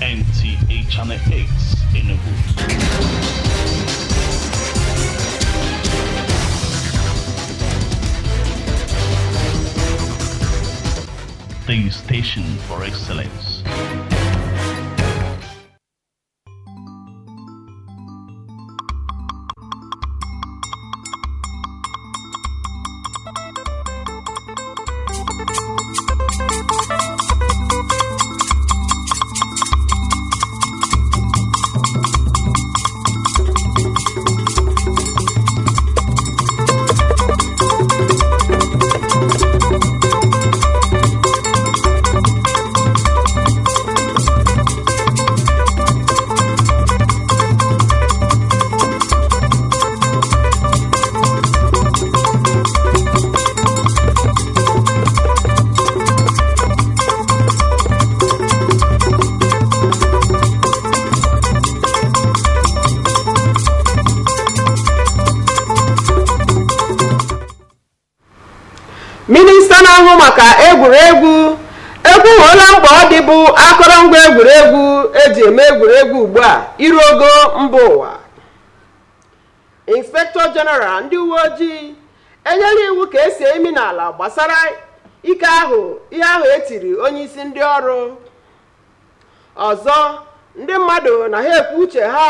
NTA Channel 8 Enugu. The station for excellence. Minista na-ahụ maka egwuregwu ekwuola mkpa ọ dị bụ akụrụngwa egwuregwu eji eme egwuregwu ugbu a iru ogo mba ụwa. Inspector General ndị uwe ojii enyela iwu ka esi emi n'ala gbasara ihe ahụ etiri onye isi ndị ọrụ. Ọzọ, ndị mmadụ na ha ekwu uche ha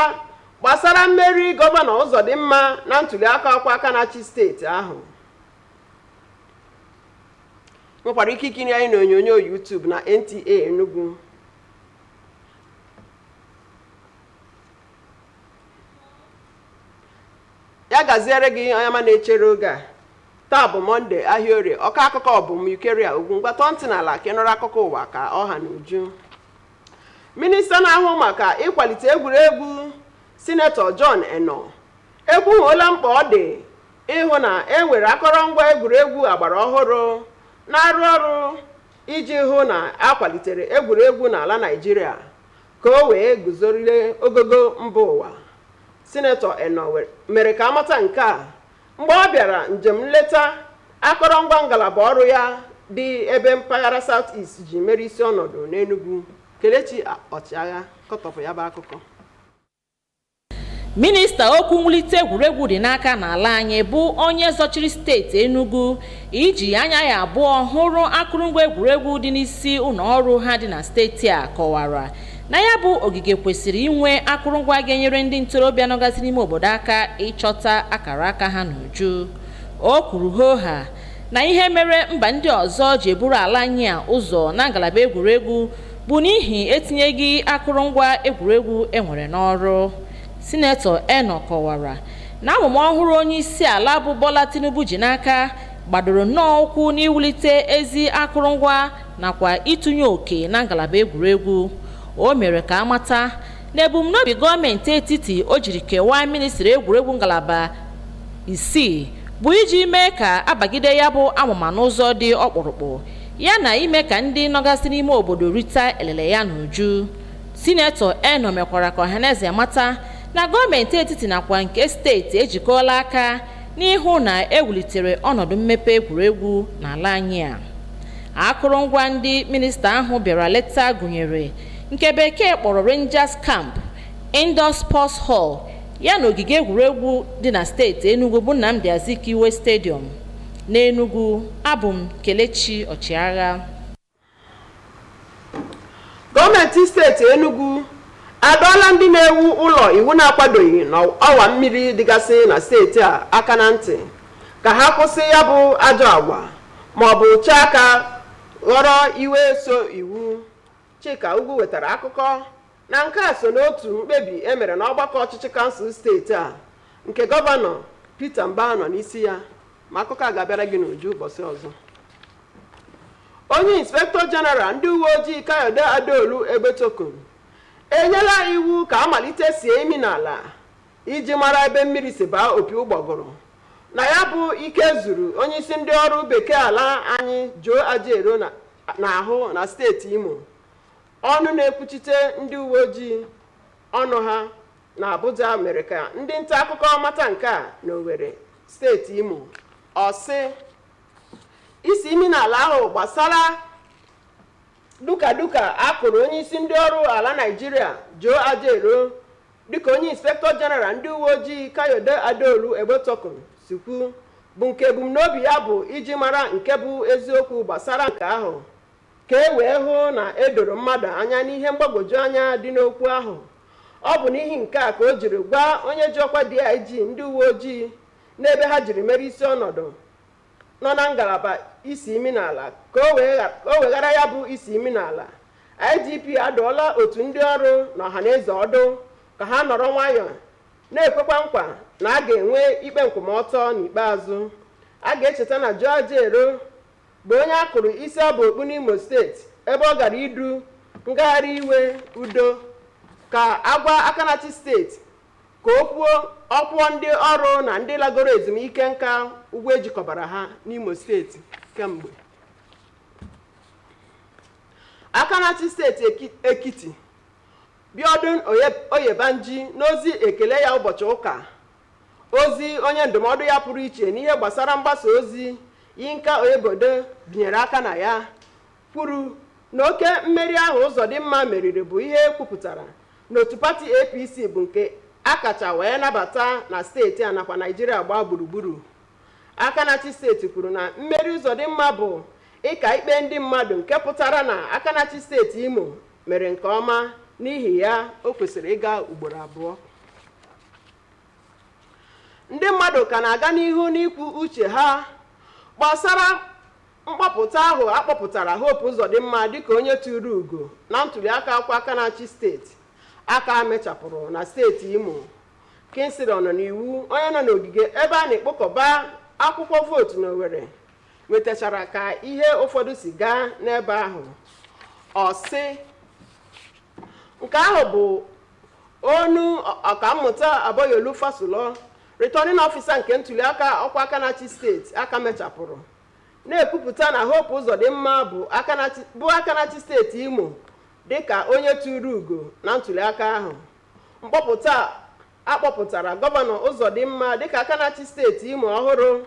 gbasara mmeri gọvanọ Uzodimma na ntuli aka ọkwa aka na-achị steeti ahụ. Nwekwara ike ikiri anyị n'onyonyo YouTube na NTA Enugu. Ya gaziere gị onye ma na-echere oge a. Taa bụ Mọnde, ahịa Orie. Ọka akụkọ bụ Mukeria Ugwu. Mgbatọ ntị n'ala ka ị nụrụ akụkọ ụwa ka ọha na uju. Minista na-ahụ maka ịkwalite egwuregwu Sinetọ John Eno ekwuola mkpa ọ dị ịhụ na e nwere akụrụngwa egwuregwu agbara ọhụrụ na-arụ ọrụ iji hụ na akwalitere egwuregwu n'ala Naịjirịa ka o wee guzorile ogogo mba ụwa. Sinetọ Eno mere ka amata nke a mgbe ọ bịara njem nleta akụrụngwa ngalaba ọrụ ya dị ebe mpaghara South East ji mere isi ọnọdụ n'Enugu. Kelechi Ọchịagha kọtọpụ ya bụ akụkọ. Minista okwu mwulite egwuregwu dị n'aka n'ala anyị bụ onye zọchiri steeti Enugu iji anya ya abụọ hụrụ akụrụngwa egwuregwu dị n'isi ụlọ ọrụ ha dị na steeti a kọwara na ya bụ ogige kwesịrị inwe akụrụngwa ga-enyere ndị ntorobịa nọgasị n'ime obodo aka ịchọta akara aka ha n'uju. O kwuru hoha na ihe mere mba ndị ọzọ ji eburu ala anyị a ụzọ na ngalaba egwuregwu bụ n'ihi etinyeghị akụrụngwa egwuregwu enwere n'ọrụ. Sinetọ Eno kọwara na amụma ọhụrụ onye isi ala bụ Bola Tinubu ji n'aka gbadoro nnọọ ụkwụ n'iwulite ezi akụrụngwa nakwa ịtụnye oke na ngalaba egwuregwu. O mere ka amata na ebumnobi gọọmenti etiti o jiri kewaa ministri egwuregwu ngalaba 6 bụ iji mee ka abagide ya bụ amụma n'ụzọ dị ọkpụrụkpụ ya na ime ka ndị nọgasị n'ime obodo rita elele ya n'uju. Sinetọ Eno mekwara ka ọhaneze mata na gọọmenti etiti nakwa nke steeti ejikọọla aka n'ihu na ewulitere ọnọdụ mmepe egwuregwu n'ala anyị a. Akụrụngwa ndị minista ahụ bịara leta gụnyere nke bekee kpọrọ Rangers Camp, Indoor Sports Hall ya na ogige egwuregwu dị na steeti Enugu bụ Nnamdi Azikiwe Stadium n'Enugu. Abụ m Kelechi Ọchịagha. Gọọmenti steeti Enugu adọọla ndị na-ewu ụlọ iwu na-akwadoghị n'ọwa mmiri dịgasị na steeti a aka na ntị ka ha kwụsị ya bụ ajọ agwa ma ọ bụ chaa aka ghọrọ iwe so iwu. Chika Ugwu wetara akụkọ na nke a so n'otu mkpebi emere n'ọgbakọ ọchịchị kansụl steeti a nke gọvanọ Peter Mbah nọ n'isi ya. Ma akụkọ a ga-abịara gị n'uju ụbọchị ọzọ. Onye Inspector General ndị uwe ojii Kayode Adaolu Egbetokun enyela iwu ka amalite sie imi n'ala iji mara ebe mmiri si baa opi ụgbọgụrụ na ya bụ ike zuru onye isi ndị ọrụ bekee ala anyị Joe Ajero n'ahụ na steeti Imo. Ọnụ na-ekwuchite ndị uwe ojii ọnụ ha na Abuja mere ka ndị nta akụkọ mata nke a n'Owerri steeti Imo. Ọ sị isi imi n'ala ahụ gbasara duka akụrụ onye isi ndị ọrụ ala Naịjirịa Joe Ajaero dịka onye inspektọ jeneral ndị uwe ojii Kayode Adaolu Egbetokun si kwu bụ nke ebumnobi ya bụ iji mara nke bụ eziokwu gbasara nke ahụ ka e wee hụ na edoro mmadụ anya n'ihe mgbagwoju anya dị n'okwu ahụ. Ọ bụ n'ihi nke a ka o jiri gwa onye ji ọkwa DIG ndị uwe ojii n'ebe ha jiri mere isi ọnọdụ nọ na ngalaba isi imi n'ala ka o weghara ya bụ isi imi n'ala. IGP adụọla otu ndị ọrụ na ọhaneze ọdụ ka ha nọrọ nwayọọ na-ekwekwa nkwa na a ga-enwe ikpe nkwụmọtọ n'ikpeazụ. A ga-echeta na Joe Ajaero bụ onye akụrụ isi abụ okpu n'Imo steeti ebe ọ gara idu ngagharị iwe udo ka agwa Akanachi steeti ka ọ kwụọ ndị ọrụ na ndị lagoro ezumike nka ụgwọ ejikọbara ha n'Imo steeti kemgbe. Akanachi steeti Ekiti Biodun Oyebanji n'ozi ekele ya ụbọchị ụka ozi onye ndụmọdụ ya pụrụ iche n'ihe gbasara mgbasa ozi Yinka Oyebodo binyere aka na ya kwuru na oke mmeri ahụ Uzodimma meriri bụ ihe ekwupụtara n'otu pati APC bụ nke a kacha wee nabata na steeti a nakwa Naịjirịa gbaa gburugburu. Akanachi steeti kwuru na mmeri Uzodimma bụ ịka ikpe ndị mmadụ nke pụtara na Akanachi steeti Imo mere nke ọma, n'ihi ya o kwesịrị ịga ugboro abụọ. Ndị mmadụ ka na-aga n'ihu n'ikwu uche ha gbasara mkpọpụta ahụ akpọpụtara Hope Uzodimma dịka onye tụrụ ugo na ntụliaka akwa Akanachi steeti aka mechapụrụ na steeti Imo. Kinsiri nọ n'iwu onye nọ n'ogige ebe a na-ekpokọba akwụkwọ vootu n'Owerri nwetachara ka ihe ụfọdụ si gaa n'ebe ahụ. Ọ sị nke ahụ bụ onu ọkammụta Aboyolu Fasulo, returning officer nke ntụliaka ọkwa Akanachi steeti aka mechapụrụ, na-ekwupụta na Hope Uzodimma bụ Akanachi steeti Imo dịka onye tụrụ ugo na ntụliaka ahụ. Mkpọpụta akpọpụtara gọvanọ Uzodimma dịka Akanachi steeti Imo ọhụrụ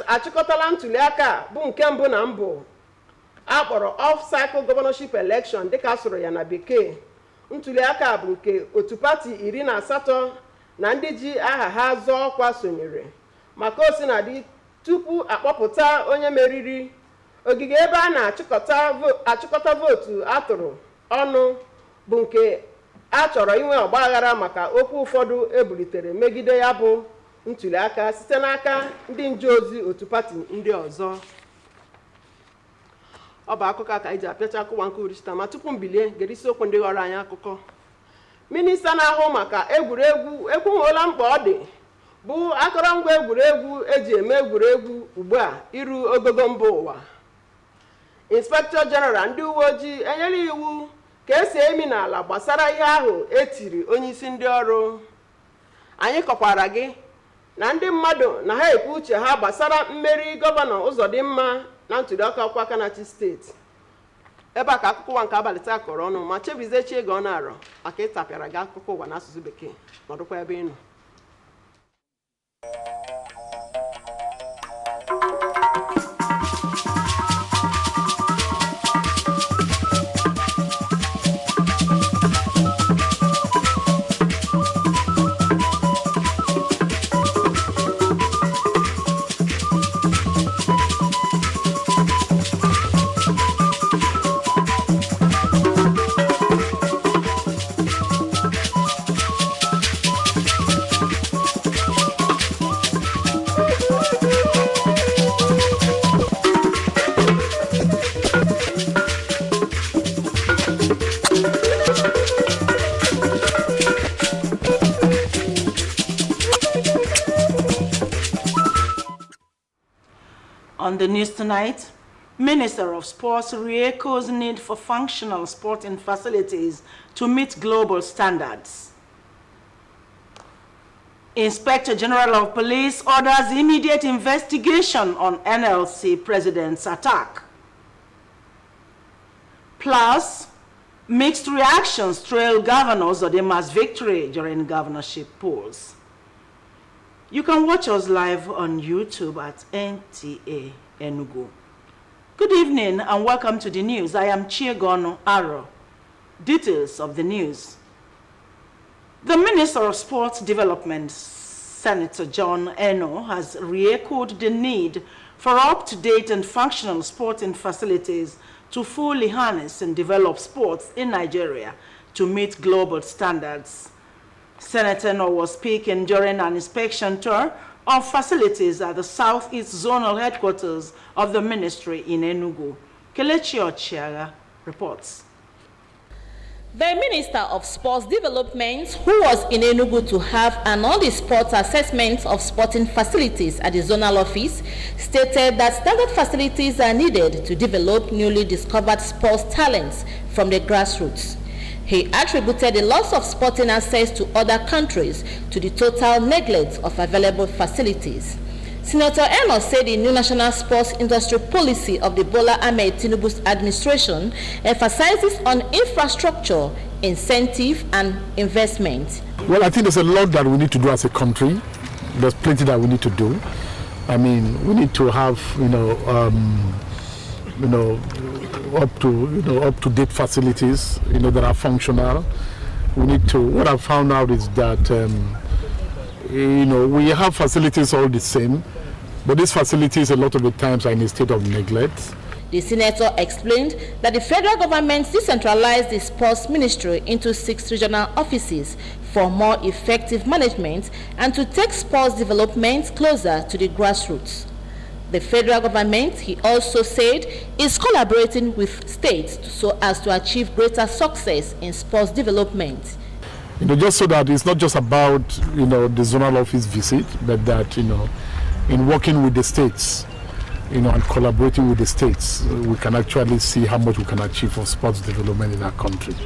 achịkọtala ntụliaka bụ nke mbụ na mbụ akpọrọ off-cycle governorship election dịka asụrụ ya na bekee. Ntụliaka bụ nke otu pati 18 na ndị ji aha ha zọọ ọkwa sonyere. Maka osinadị tupu akpọpụta onye meriri, ogige ebe a na-achịkọta vootu atụrụ ọnụ bụ nke a chọrọ inwe ọgbaghara maka okwu ụfọdụ ebulitere megide ya bụ ntụliaka site n'aka ndị nje ozi otu pati ndị ọzọ. Ọ bụ akụkọ ka anyị ji apịacha akụwa nke uruchita, ma tupu mbilie gere isiokwu ndị ghọrọ anyị akụkọ. Minista na-ahụ maka egwuregwu ekwughoola mkpa ọ dị bụ akụrụngwa egwuregwu eji eme egwuregwu ugbu a iru ogogo mba ụwa. Inspektọ jeneral ndị uwe ojii enyela iwu ka esi emi n'ala gbasara ihe ahụ etiri onye isi ndị ọrụ. Anyị kọkwara gị na ndị mmadụ na ha ekwu uche ha gbasara mmeri gọvanọ Uzodimma na ntụliaka ọkwa Akanachi steeti. Ebe a ka akụkọ ụwa nke abalị taa kọrọ ọnụ, ma chebizie chi ego ọ na-arọ maka ịtapịara gị akụkọ ụwa n'asụsụ bekee. Nọdụkwa ebe ị nọ. On the news tonight, Minister of Sports re-echoes need for functional sporting facilities to meet global standards. Inspector General of Police orders immediate investigation on NLC president's attack. Plus, mixed reactions trail Governor Uzodimma's victory during governorship polls. You can watch us live on YouTube at NTA Enugu. Good evening and welcome to the news. I am Chiegono Aro. Details of the news. The Minister of Sports Development, Senator John Eno, has re-echoed the need for up-to-date and functional sporting facilities to fully harness and develop sports in Nigeria to meet global standards. Senator Eno was speaking during an inspection tour of facilities at the Southeast Zonal Headquarters of the Ministry in Enugu. Kelechi Ochiaga reports. The Minister of Sports Development, who was in Enugu to have an on-the-spot assessment of sporting facilities at the zonal office, stated that standard facilities are needed to develop newly discovered sports talents from the grassroots. He attributed the loss of sporting access to other countries to the total neglect of available facilities. Senator Eno said the new national sports industry policy of the Bola Ahmed Tinubu's administration emphasizes on infrastructure, incentive, and investment. Well, I think there's a lot that we need to do as a country. There's plenty that we need to do. I mean, we need to have, up to date facilities, that are functional. We need to. What I found out is that, we have facilities all the same, but these facilities a lot of the times are in a state of neglect. The senator explained that the federal government decentralized the sports ministry into 6 regional offices for more effective management and to take sports development closer to the grassroots. The federal government, he also said, is collaborating with states so as to achieve greater success in sports development. Just so that it's not just about, the zonal office visit, but that, in working with the states, and collaborating with the states, we can actually see how much we can achieve for sports development in our country.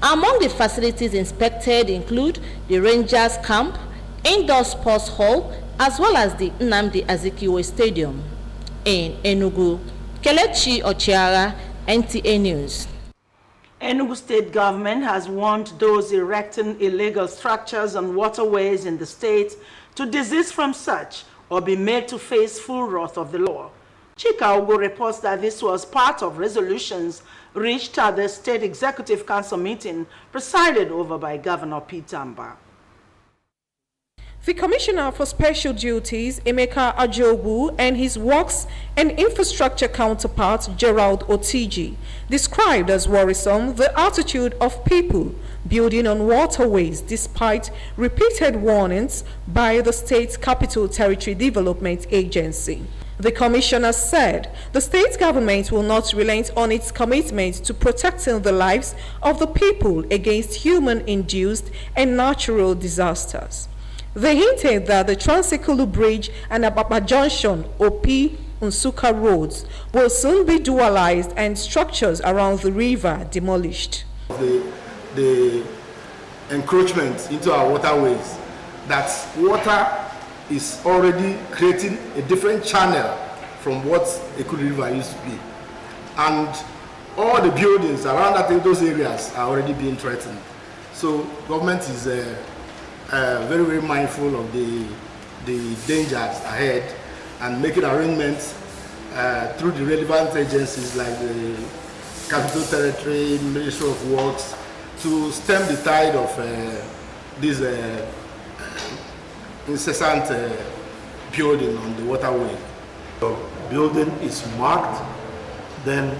Among the facilities inspected include the Rangers Camp, Indoor Sports Hall, as well as the Nnamdi Azikiwe Stadium. In Enugu, Kelechi Ochiara, NTA News. Enugu state government has warned those erecting illegal structures on waterways in the state to desist from such or be made to face full wrath of the law. Chika Ugo reports that this was part of resolutions reached at the State Executive Council meeting presided over by Governor Peter Amba. The Commissioner for Special Duties, Emeka Ajogu, and his Works and Infrastructure counterpart, Gerald Otiji, described as worrisome the attitude of people building on waterways despite repeated warnings by the State Capital Territory Development Agency. The Commissioner said the state government will not relent on its commitment to protecting the lives of the people against human-induced and natural disasters. They hinted that the Transekulu Bridge and Ababa Junction, Opi-Nsuka roads will soon be dualized and structures around the river demolished. The encroachment into our waterways, that water is already creating a different channel from what Ekuru River used to be. And all the buildings around those areas are already being threatened. So government is very, very mindful of the dangers ahead and making arrangements through the relevant agencies like the Capital Territory, Ministry of Works, to stem the tide of this incessant building on the waterway. So building is marked, then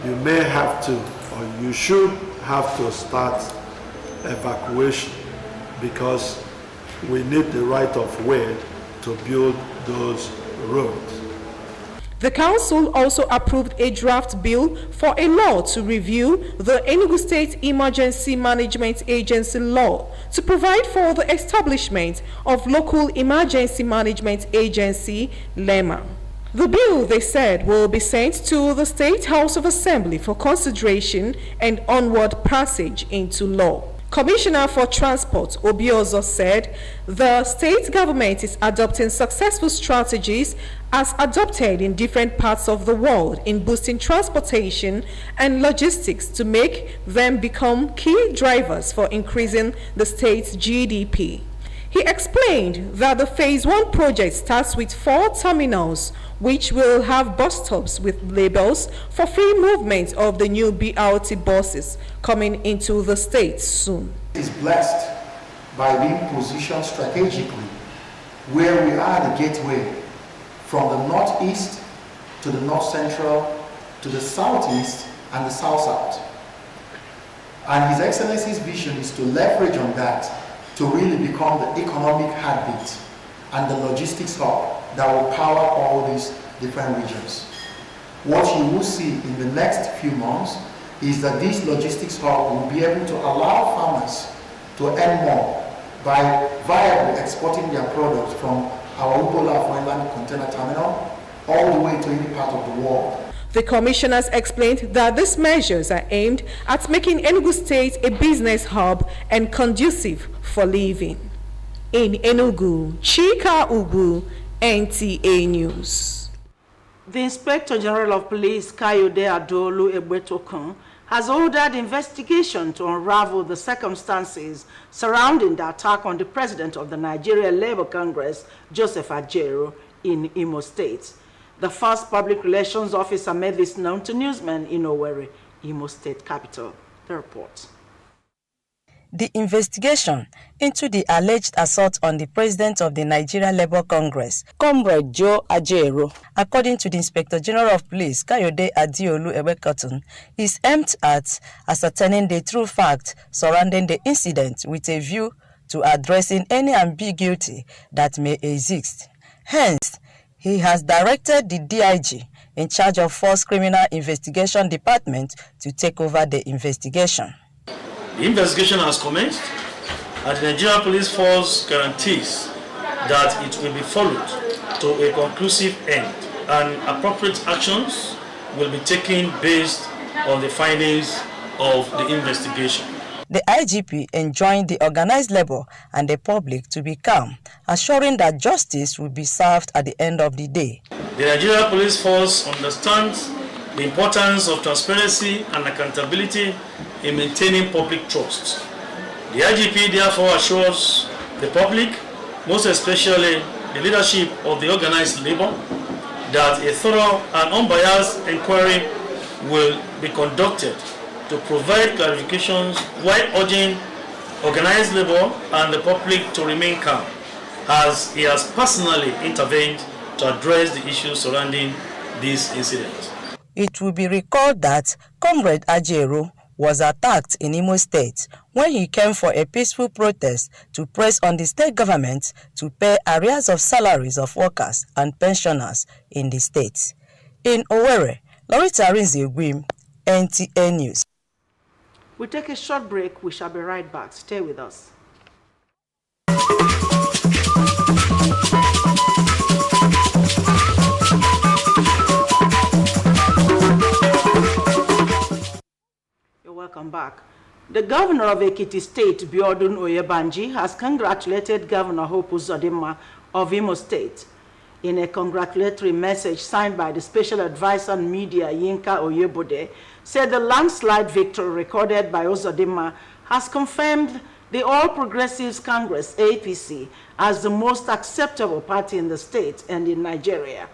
you may have to, or you should have to start evacuation, because we need the right of way to build those roads. The council also approved a draft bill for a law to review the Enugu State Emergency Management Agency law to provide for the establishment of Local Emergency Management Agency, LEMA. The bill, they said, will be sent to the State House of Assembly for consideration and onward passage into law. Commissioner for Transport, Obiozo, said the state government is adopting successful strategies as adopted in different parts of the world in boosting transportation and logistics to make them become key drivers for increasing the state's GDP. He explained that the Phase 1 project starts with 4 terminals, which will have bus stops with labels for free movement of the new BRT buses coming into the state soon. It is blessed by being positioned strategically where we are the gateway from the northeast to the north central to the southeast and the south-south. And His Excellency's vision is to leverage on that to really become the economic heartbeat and the logistics hub that will power all these different regions. What you will see in the next few months is that this logistics hub will be able to allow farmers to earn more by viably exporting their products from our Ubola Inland Container Terminal all the way to any part of the world. The commissioners explained that these measures are aimed at making Enugu State a business hub and conducive for living. In Enugu, Chika Ugu, NTA News. The Inspector General of Police, Kayode Adolu Egbetokun, has ordered investigation to unravel the circumstances surrounding the attack on the President of the Nigeria Labour Congress, Joseph Ajero, in Imo State. The first public relations officer made this known to newsmen in Owerri, Imo State capital. The report. The investigation into the alleged assault on the president of the Nigeria Labour Congress, Comrade Joe Ajero, according to the Inspector General of Police, Kayode Adiolu Ewekotun, is aimed at ascertaining the true facts surrounding the incident with a view to addressing any ambiguity that may exist. Hence, he has directed the DIG in charge of Force Criminal Investigation Department to take over the investigation. The investigation has commenced, and the Nigerian Police Force guarantees that it will be followed to a conclusive end, and appropriate actions will be taken based on the findings of the investigation. The IGP enjoined the organized labor and the public to be calm, assuring that justice will be served at the end of the day. The Nigerian Police Force understands the importance of transparency and accountability in maintaining public trust. The IGP therefore assures the public, most especially the leadership of the organized labor, that a thorough and unbiased inquiry will be conducted to provide clarifications while urging organized labor and the public to remain calm, as he has personally intervened to address the issues surrounding this incident. It will be recalled that Comrade Ajero was attacked in Imo State when he came for a peaceful protest to press on the state government to pay arrears of salaries of workers and pensioners in the state. In Owerri, Loretta Arinze-Egwim, NTA News. We'll take a short break. We shall be right back. Stay with us. You're welcome back. The governor of Ekiti State, Biodun Oyebanji, has congratulated Governor Hope Uzodimma of Imo State. In a congratulatory message signed by the Special Advisor on Media, Yinka Oyebode, said the landslide victory recorded by Uzodimma has confirmed the All Progressives Congress, APC, as the most acceptable party in the state and in Nigeria.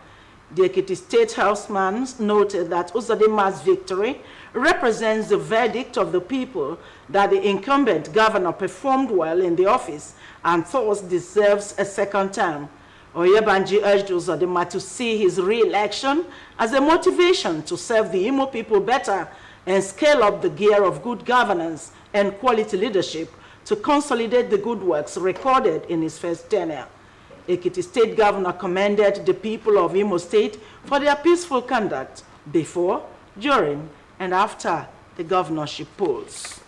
The Ekiti State Houseman noted that Uzodimma's victory represents the verdict of the people that the incumbent governor performed well in the office and thus deserves a second term. Oyebanji urged Uzodimma to see his re-election as a motivation to serve the Imo people better and scale up the gear of good governance and quality leadership to consolidate the good works recorded in his first tenure. Ekiti State Governor commended the people of Imo State for their peaceful conduct before, during, and after the governorship polls.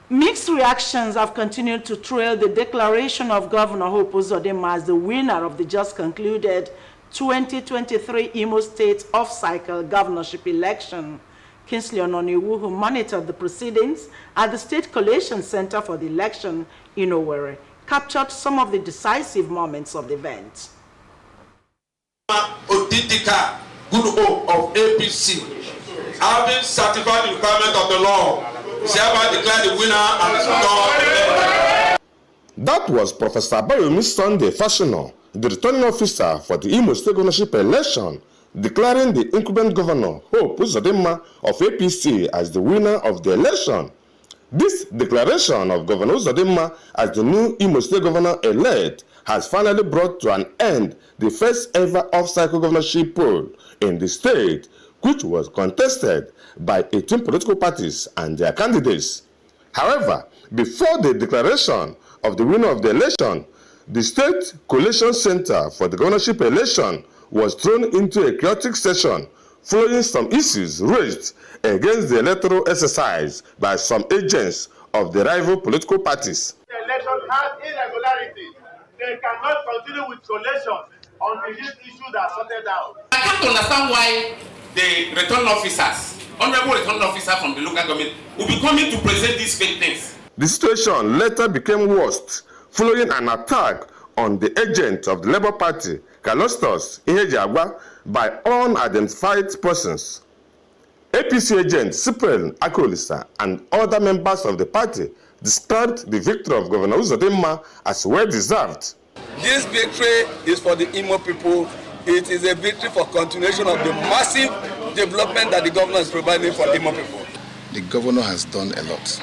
Mixed reactions have continued to trail the declaration of Governor Hope Uzodimma as the winner of the just concluded 2023 Imo State off-cycle governorship election. Kingsley Ononiwu, who monitored the proceedings at the State Collation Center for the election in Owerri, captured some of the decisive moments of the event. Otitika, good hope of APC, having certified the requirement of the law, is hereby declared the winner and is That was Professor Abayomi Sunday Fashono, the returning officer for the Imo State governorship election, declaring the incumbent governor, Hope Uzodinma of APC, as the winner of the election. This declaration of Governor Uzodinma as the new Imo State governor-elect has finally brought to an end the first ever off-cycle governorship poll in the state, which was contested by 18 political parties and their candidates. However, before the declaration of the winner of the election, the State Collation Center for the governorship election was thrown into a chaotic session following some issues raised against the electoral exercise by some agents of the rival political parties. The election has irregularities. They cannot continue with collation until these issues are sorted out. I can't understand why the return officers, honorable return officer from the local government, will be coming to present these fake things. The situation later became worse following an attack on the agent of the Labour Party, Calostos Ihejagba, by unidentified persons. APC agent Cyprian Akolisa and other members of the party described the victory of Governor Uzodinma as well-deserved. This victory is for the Imo people. It is a victory for continuation of the massive development that the governor is providing for Imo people. The governor has done a lot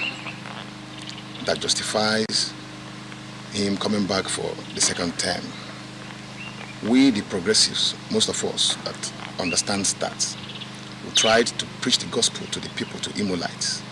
that justifies him coming back for the second term. We, the progressives, most of us that understands that, we tried to preach the gospel to the people, to Imolites.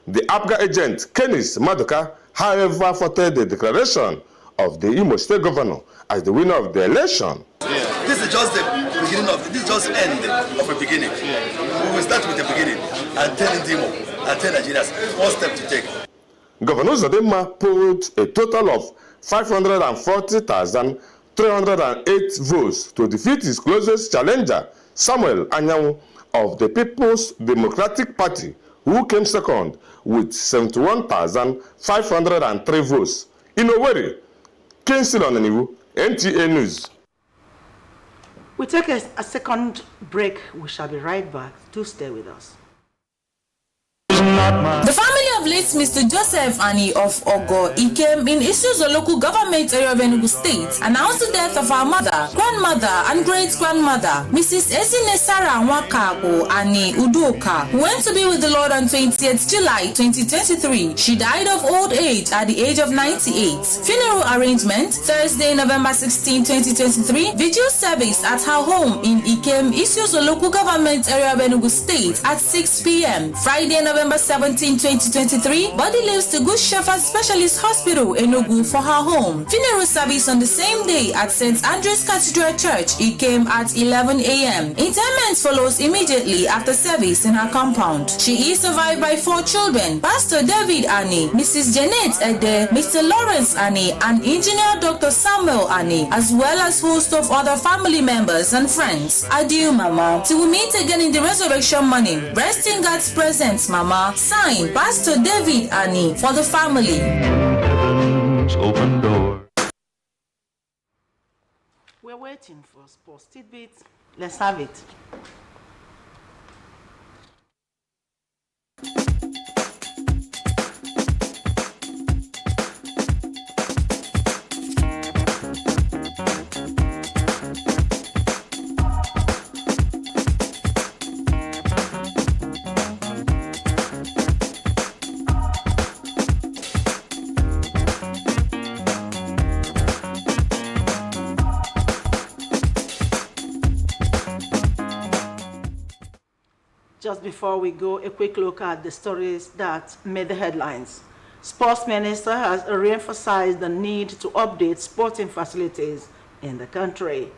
The APGA agent, Kenneth Maduka, however, voted the declaration of the Imo State governor as the winner of the election. This is just the beginning of, this is just the end of a beginning. We will start with the beginning and tell Imo and tell Nigerians one step to take. Governor Uzodinma polled a total of 540,308 votes to defeat his closest challenger, Samuel Anyanwu of the People's Democratic Party, who came second with 71,503 votes. In Owerri, Kingsley Oneniwu, NTA News. We take a second break. We shall be right back. Do stay with us. The family of late Mr. Joseph Ani of Ogo Ikem in Isuzu local government area of Enugu State announced the death of our mother, grandmother, and great-grandmother, Mrs. Ezine Sarah Nwakago Ani Udoka, who went to be with the Lord on 20th July 2023. She died of old age at the age of 98. Funeral arrangement Thursday, November 16, 2023. Vigil service at her home in Ikem, Isuzu local government area of Enugu State at 6 p.m. Friday, November 17, 2023, body leaves to Good Shepherd Specialist Hospital, Enugu, for her home. Funeral service on the same day at St. Andrew's Cathedral Church, Ikem, at 11 a.m. Interment follows immediately after service in her compound. She is survived by 4 children, Pastor David Ani, Mrs. Janet Ede, Mr. Lawrence Ani, and Engineer Dr. Samuel Ani, as well as host of other family members and friends. Adieu, Mama. Till we meet again in the resurrection morning. Rest in God's presence, Mama. Signed, Pastor David Ani, for the family. Heaven's open door. We're waiting for sports tidbits. Let's have it. Just before we go, a quick look at the stories that made the headlines. Sports Minister has re-emphasized the need to update sporting facilities in the country.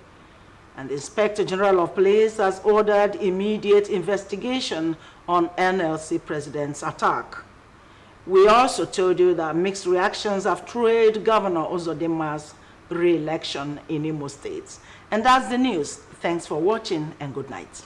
And the Inspector General of Police has ordered immediate investigation on NLC President's attack. We also told you that mixed reactions have trailed Governor Uzodinma's re-election in Imo State. And that's the news. Thanks for watching and good night.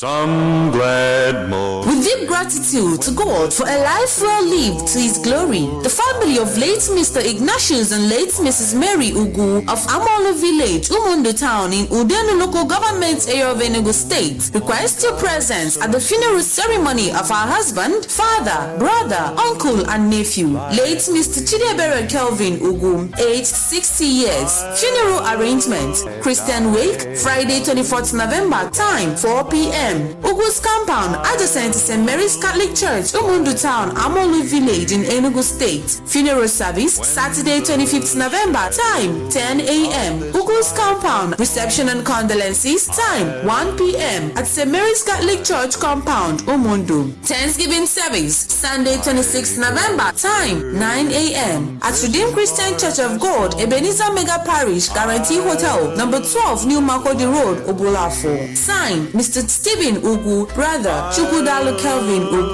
some glad more. With deep gratitude to God for a life well lived to His glory, the family of late Mr. Ignatius and late Mrs. Mary Ugu of Amolo Village, Umundu Town in Udenu Local Government Area of Enugu State request your presence at the funeral ceremony of our husband, father, brother, uncle and nephew, late Mr. Chidebere Kelvin Ugu, aged 60 years. Funeral arrangement, Christian wake, Friday 24th November, time 4 p.m. Ugu's compound adjacent to St. Mary's Catholic Church, Umundu Town, Amolu Village in Enugu State. Funeral service Saturday 25th November, time 10 a.m. Ugu's compound, reception and condolences, time 1 p.m. at St. Mary's Catholic Church compound, Umundu. Thanksgiving service Sunday 26th November, time 9 a.m. at Redeemed Christian Church of God, Ebenezer Mega Parish, Guarantee Hotel, number 12 New Makodi Road, Obulafo. Signed, Mr. Stephen Ugu, brother Chukwudalu Kelvin Ugu.